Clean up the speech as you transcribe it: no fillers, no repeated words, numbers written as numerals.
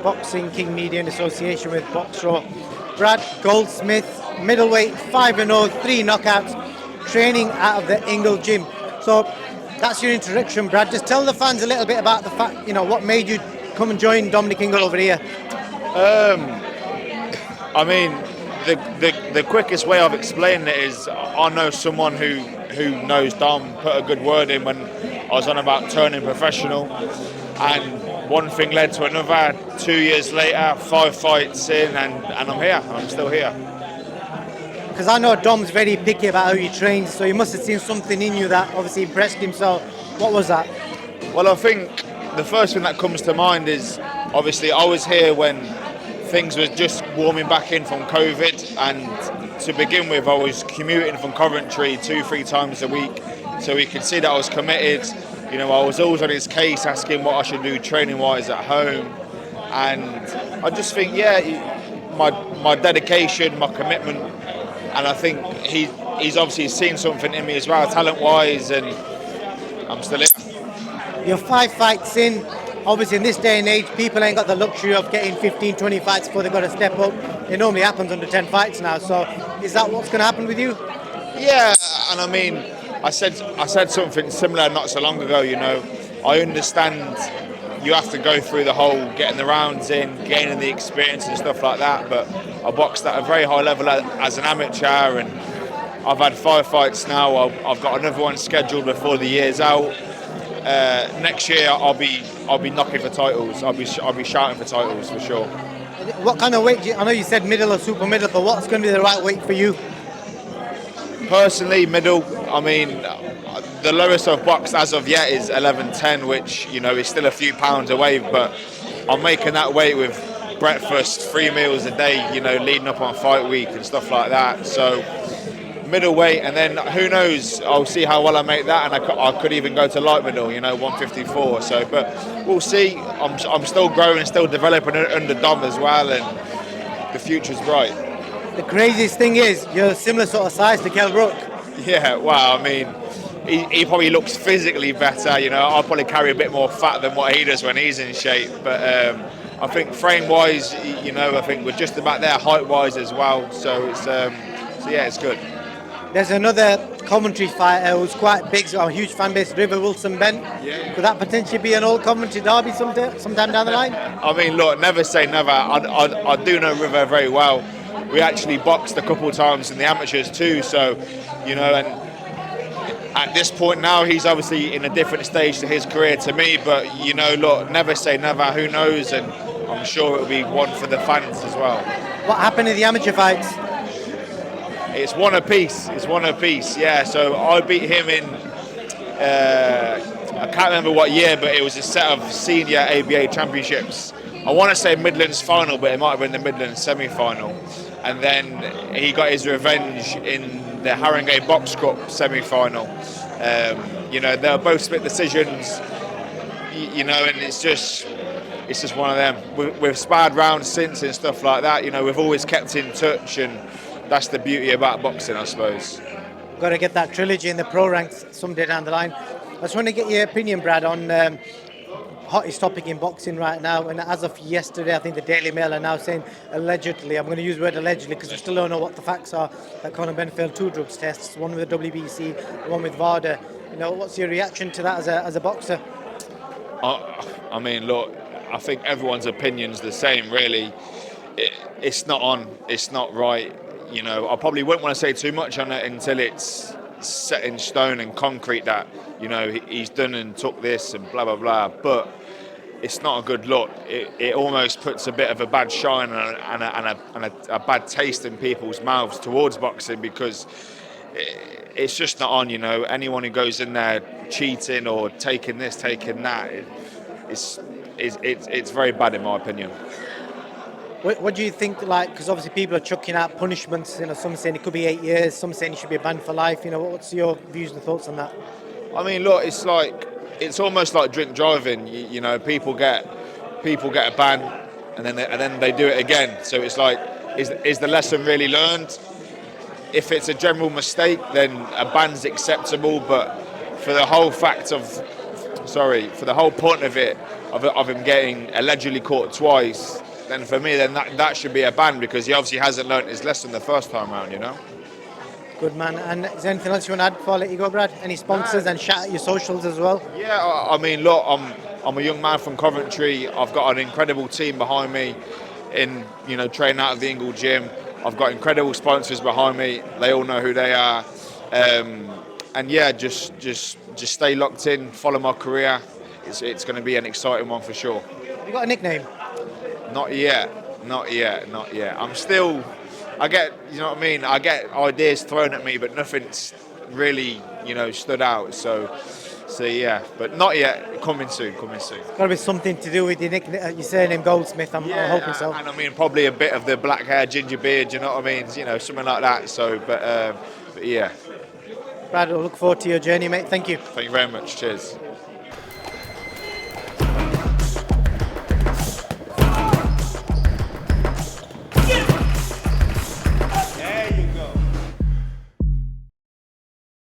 Boxing King Media in association with Boxro. Brad Goldsmith, middleweight, 5-0, 3 knockouts, training out of the INGLE gym. So that's your introduction, Brad. Just tell the fans a little bit about the fact, what made you come and join Dominic INGLE over here. I mean, the quickest way of explaining it is I know someone who knows Dom, put a good word in when I was on about turning professional, and one thing led to another. 2 years later, 5 fights in, and I'm here. I'm still here. Because I know Dom's very picky about how you train, so he must have seen something in you that obviously impressed him. So what was that? Well, I think the first thing that comes to mind is obviously I was here when things were just warming back in from COVID, and to begin with I was commuting from Coventry 2-3 times a week, so he could see that I was committed. I was always on his case asking what I should do training wise at home, and I just think my dedication, my commitment, and I think he's obviously seen something in me as well, talent wise, and I'm still here. You're 5 fights in. Obviously, in this day and age, people ain't got the luxury of getting 15, 20 fights before they've got to step up. It normally happens under 10 fights now. So, is that what's going to happen with you? Yeah, and I mean, I said something similar not so long ago. I understand you have to go through the whole getting the rounds in, gaining the experience and stuff like that. But I boxed at a very high level as an amateur, and I've had 5 fights now. I've got another one scheduled before the year's out. Next year I'll be knocking for titles. I'll be shouting for titles for sure. What kind of weight? I know you said middle or super middle, but what's going to be the right weight for you? Personally, middle. I mean, the lowest I've boxed as of yet is 11:10, which is still a few pounds away. But I'm making that weight with breakfast, 3 meals a day. Leading up on fight week and stuff like that. So middleweight, and then who knows? I'll see how well I make that, and I could even go to light middle, 154. So, but we'll see. I'm still growing, still developing under Dom as well, and the future's bright. The craziest thing is you're a similar sort of size to Kell Brook. Yeah, well, I mean, he probably looks physically better. I'll probably carry a bit more fat than what he does when he's in shape, but I think frame-wise, I think we're just about there height-wise as well. So it's good. There's another Coventry fighter who's quite big, got a huge fan base, River Wilson BENN. Yeah. Could that potentially be an old Coventry derby sometime down the line? I mean, look, never say never. I do know River very well. We actually boxed a couple of times in the amateurs too, so, and at this point now, he's obviously in a different stage to his career to me, but, look, never say never, who knows, and I'm sure it'll be one for the fans as well. What happened in the amateur fights? It's one apiece, yeah. So I beat him in, I can't remember what year, but it was a set of senior ABA championships. I want to say Midlands final, but it might have been the Midlands semi-final. And then he got his revenge in the Haringey Box Cup semi-final. They were both split decisions, and it's just one of them. We've sparred rounds since and stuff like that. We've always kept in touch, and that's the beauty about boxing, I suppose. Got to get that trilogy in the pro ranks someday down the line. I just want to get your opinion, Brad, on hottest topic in boxing right now. And as of yesterday, I think the Daily Mail are now saying allegedly, I'm going to use the word allegedly because we still don't know what the facts are, that Conor BENN failed 2 drugs tests, one with the WBC, one with VADA. What's your reaction to that as a boxer? I mean, look, I think everyone's opinion's the same, really. It's not on, it's not right. I probably wouldn't want to say too much on it until it's set in stone and concrete that, he's done and took this and blah, blah, blah. But it's not a good look. It almost puts a bit of a bad shine and a bad taste in people's mouths towards boxing, because it's just not on, Anyone who goes in there cheating or taking this, taking that, it's very bad in my opinion. What do you think, because obviously people are chucking out punishments, some saying it could be 8 years, some saying it should be banned for life, what's your views and thoughts on that? I mean, look, it's almost like drink driving, people get a ban and then they do it again, so it's like, is the lesson really learned? If it's a general mistake, then a ban's acceptable, but for the whole point of it, of him getting allegedly caught twice, then for me, then that should be a ban, because he obviously hasn't learnt his lesson the first time around, you know. Good man. And is there anything else you want to add before I let you go, Brad? Any sponsors and shout out your socials as well? Yeah, I mean, look, I'm a young man from Coventry. I've got an incredible team behind me, in training out of the INGLE gym. I've got incredible sponsors behind me. They all know who they are, and yeah, just stay locked in. Follow my career. It's going to be an exciting one for sure. Have you got a nickname? Not yet. I'm still. I get, you know what I mean. I get ideas thrown at me, but nothing's really, stood out. So yeah, but not yet. Coming soon. It's got to be something to do with your nickname, your surname Goldsmith. I'm hoping so. And I mean, probably a bit of the black hair, ginger beard. You know what I mean? Something like that. So, but yeah. Brad, I look forward to your journey, mate. Thank you. Thank you very much. Cheers.